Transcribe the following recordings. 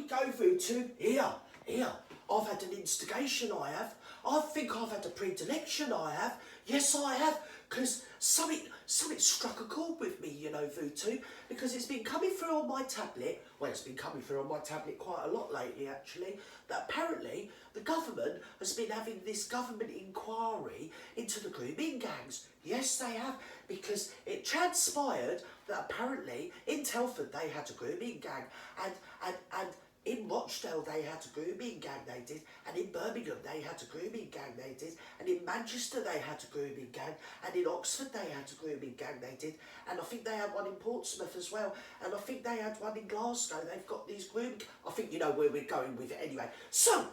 go through to here. I've had an instigation, I have. I think I've had a predilection, I have. Yes, I have. Because something struck a chord with me, you know, Vutu, because it's been coming through on my tablet. Well, it's been coming through on my tablet quite a lot lately, actually, that apparently the government has been having this government inquiry into the grooming gangs. Yes, they have, because it transpired that apparently in Telford they had a grooming gang, and in Rochdale they had a grooming gang, they did, and in Birmingham they had a grooming gang, they did, and in Manchester they had a grooming gang, and in Oxford they had a grooming gang, they did, and I think they had one in Portsmouth as well, and I think they had one in Glasgow. They've got these grooming, I think you know where we're going with it anyway. So,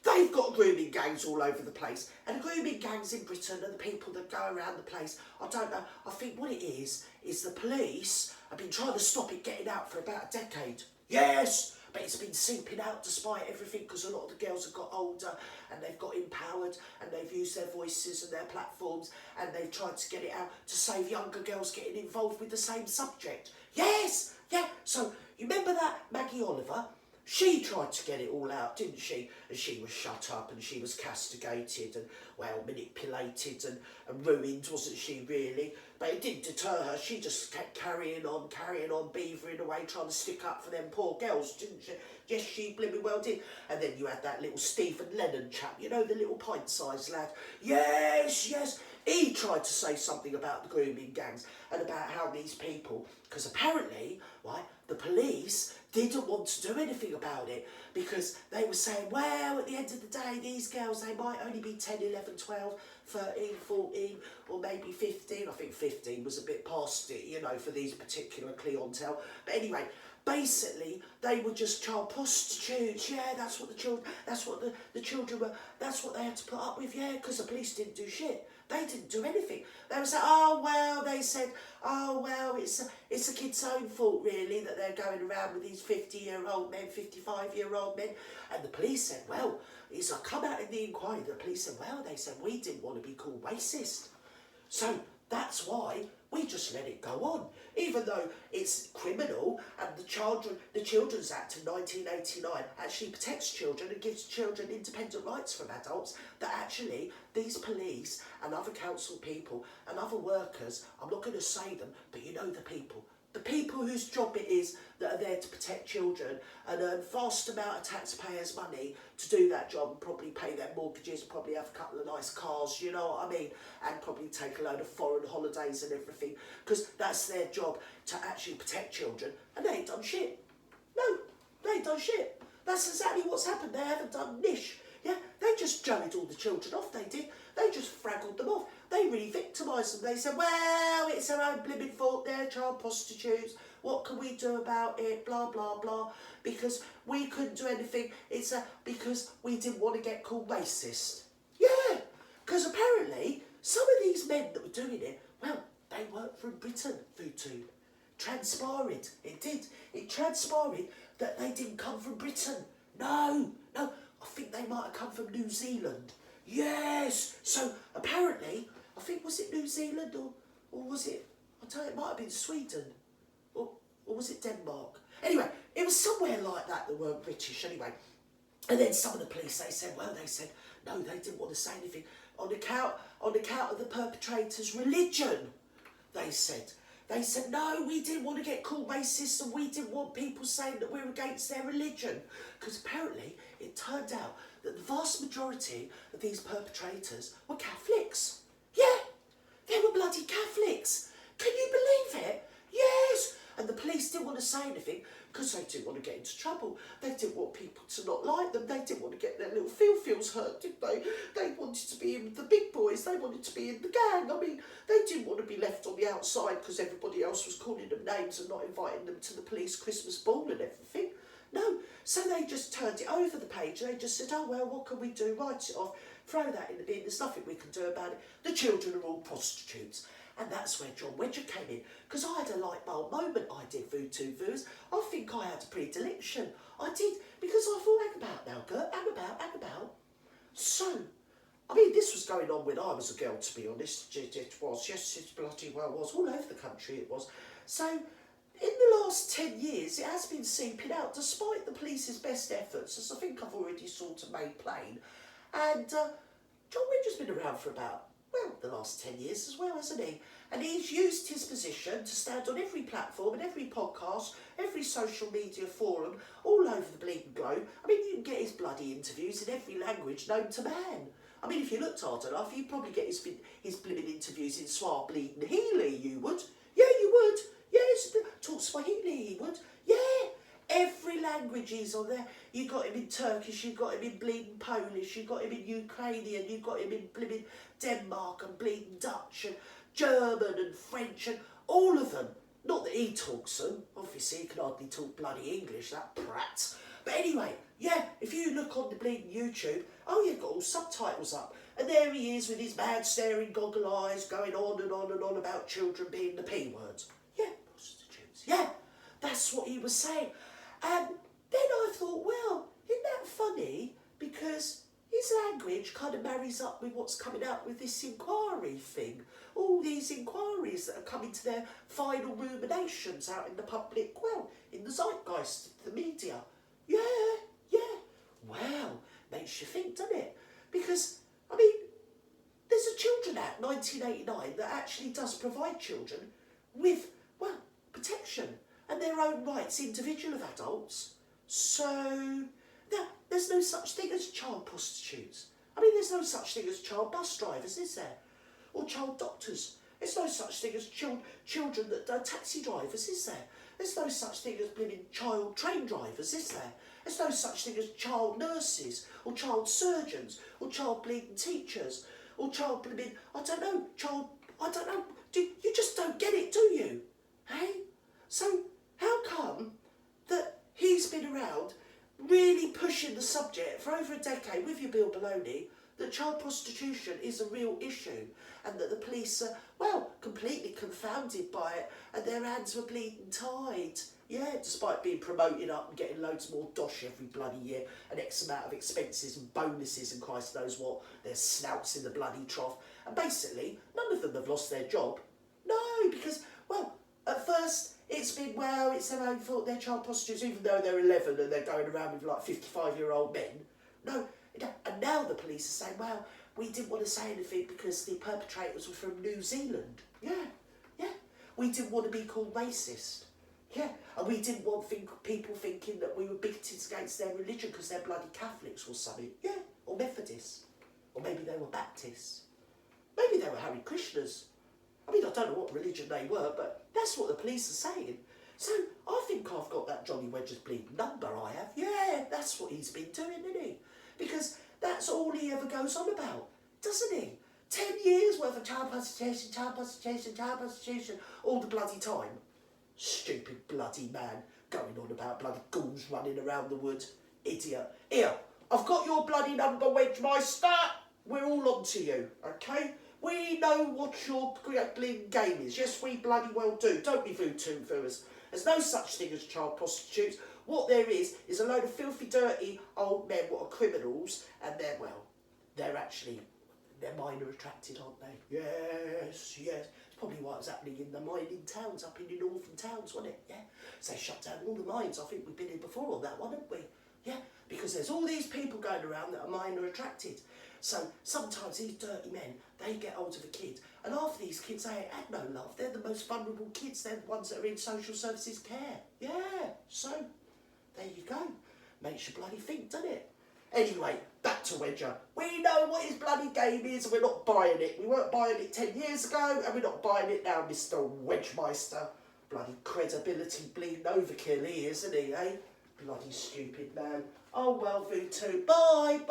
they've got grooming gangs all over the place, and the grooming gangs in Britain are the people that go around the place. I don't know, I think what it is the police have been trying to stop it getting out for about a decade. Yes! But it's been seeping out despite everything, because a lot of the girls have got older and they've got empowered and they've used their voices and their platforms and they've tried to get it out to save younger girls getting involved with the same subject. Yes! Yeah! So, you remember that Maggie Oliver? She tried to get it all out, didn't she? And she was shut up and she was castigated and, well, manipulated and ruined, wasn't she, really? But it didn't deter her. She just kept carrying on, beavering away, trying to stick up for them poor girls, didn't she? Yes, she blimmin' well did. And then you had that little Stephen Lennon chap, you know, the little pint-sized lad. Yes, yes. He tried to say something about the grooming gangs and about how these people, because apparently, right, the police didn't want to do anything about it because they were saying, well, at the end of the day, these girls, they might only be 10, 11, 12, 13, 14, or maybe 15. I think 15 was a bit past it, you know, for these particular clientele. But anyway, basically, they were just child prostitutes. Yeah, that's what the children, that's what the children were, that's what they had to put up with, yeah, because the police didn't do shit. They didn't do anything. They were saying, oh, well, they said, oh, well, it's the kid's own fault, really, that they're going around with these 50-year-old men, 55-year-old men. And the police said, well, it's come out in the inquiry, the police said, well, they said, we didn't want to be called racist. So that's why we just let it go on, even though it's criminal, and the Children's Act of 1989 actually protects children and gives children independent rights from adults, that actually these police and other council people and other workers, I'm not going to say them, but you know the people whose job it is that are there to protect children and earn vast amount of taxpayers' money to do that job and probably pay their mortgages, probably have a couple of nice cars, you know what I mean, and probably take a load of foreign holidays and everything, because that's their job, to actually protect children, and they ain't done shit. No, they ain't done shit. That's exactly what's happened. They haven't done nish. Yeah, they just jellied all the children off, they did. They just fraggled them off. They really victimised them. They said, well, it's their own blimmin' fault, they're child prostitutes. What can we do about it? Blah, blah, blah. Because we couldn't do anything. It's because we didn't want to get called racist. Yeah, because apparently some of these men that were doing it, well, they weren't from Britain, Vutu. Transpired, it did. It transpired that they didn't come from Britain. No, I think they might have come from New Zealand. Yes, so apparently, I think, was it New Zealand or was it, I don't know, it might have been Sweden, or was it Denmark? Anyway, it was somewhere like that weren't British anyway. And then some of the police, they said, no, they didn't want to say anything on account of the perpetrator's religion, they said. They said, no, we didn't want to get called racist and we didn't want people saying that we're against their religion. Because apparently it turned out that the vast majority of these perpetrators were Catholics. Yeah, they were bloody Catholics. Can you believe it? Yes. And the police didn't want to say anything because they didn't want to get into trouble. They didn't want people to not like them. They didn't want to get their little feels hurt, did they? They wanted to be in with the big boys. They wanted to be in the gang. I mean, they didn't want to be left on the outside because everybody else was calling them names and not inviting them to the police Christmas ball and everything. No, so they just turned it over the page. They just said, oh, well, what can we do? Write it off, throw that in the bin. There's nothing we can do about it. The children are all prostitutes. And that's where John Wedger came in. Because I had a light bulb moment, I did, Vutu Voos. I think I had a predilection. I did, because I thought, hang about now, Gert, hang about. So, I mean, this was going on when I was a girl, to be honest. It was, yes, it bloody well was. All over the country it was. So, in the last 10 years, it has been seeping out, despite the police's best efforts, as I think I've already sort of made plain. And John Wedgers has been around for about, well, the last 10 years as well, hasn't he? And he's used his position to stand on every platform and every podcast, every social media forum, all over the bleeding globe. I mean, you can get his bloody interviews in every language known to man. I mean, if you looked hard enough, you'd probably get his blooming interviews in Swahili, you would. Yeah, you would. Yes, talk Swahili, he would. Yeah, every language he's on there. You got him in Turkish, you got him in bleeding Polish, you got him in Ukrainian, you got him in bleeding Denmark and bleeding Dutch and German and French and all of them. Not that he talks them. Obviously, he can hardly talk bloody English, that prat. But anyway, yeah, if you look on the bleeding YouTube, oh, you've got all subtitles up. And there he is with his mad staring goggle eyes going on and on and on about children being the P word. Yeah, prostitutes. Yeah, that's what he was saying. And then I thought, well, isn't that funny? Because his language kind of marries up with what's coming out with this inquiry thing. All these inquiries that are coming to their final ruminations out in the public, well, in the zeitgeist, the media. Yeah. Well, makes you think, doesn't it? Because, I mean, there's a Children Act 1989 that actually does provide children with, well, protection and their own rights, individual of adults. So, there's no such thing as child prostitutes. I mean, there's no such thing as child bus drivers, is there? Or child doctors. There's no such thing as children that are taxi drivers, is there? There's no such thing as blooming child train drivers, is there? There's no such thing as child nurses, or child surgeons, or child bleeding teachers, or child blooming, I don't know. You just don't get it, do you? Hey? So, how come that he's been around really pushing the subject for over a decade with your Bill Baloney, that child prostitution is a real issue and that the police are, well, completely confounded by it and their hands were bleeding tied. Yeah, despite being promoted up and getting loads more dosh every bloody year and X amount of expenses and bonuses and Christ knows what, there's snouts in the bloody trough. And basically, none of them have lost their job. No, because, well, at first it's been, well, it's their own fault, they're child prostitutes, even though they're 11 and they're going around with like 55-year-old men. No, and now the police are saying, well, we didn't want to say anything because the perpetrators were from New Zealand. Yeah. We didn't want to be called racist. Yeah, and we didn't want people thinking that we were bigoted against their religion because they're bloody Catholics or something. Yeah, or Methodists. Or maybe they were Baptists. Maybe they were Hare Krishnas. I mean, I don't know what religion they were, but that's what the police are saying. So, I think I've got that Johnny Wedgers bleeding number, I have. Yeah, that's what he's been doing, isn't he? Because that's all he ever goes on about, doesn't he? 10 years worth of child prostitution, all the bloody time. Stupid bloody man, going on about bloody ghouls running around the woods. Idiot. Here, I've got your bloody number, Wedgemeister. We're all on to you, okay? We know what your bleeding game is. Yes, we bloody well do. Don't be voodoo-fooers. There's no such thing as child prostitutes. What there is a load of filthy, dirty old men what are criminals, and they're minor attracted, aren't they? Yes. It's probably what was happening in the mining towns, up in the northern towns, wasn't it? Yeah. So they shut down all the mines. I think we've been here before on that one, haven't we? Yeah. Because there's all these people going around that are minor attracted. So sometimes these dirty men, they get hold of a kid, and half of these kids, they ain't had no love. They're the most vulnerable kids. They're the ones that are in social services care. Yeah. So there you go. Makes you bloody think, doesn't it? Anyway, back to Wedger. We know what his bloody game is and we're not buying it. We weren't buying it 10 years ago and we're not buying it now, Mr. Wedgemeister. Bloody credibility bleeding overkill he is, isn't he, eh? Bloody stupid man. Oh well, Voodoo. Bye.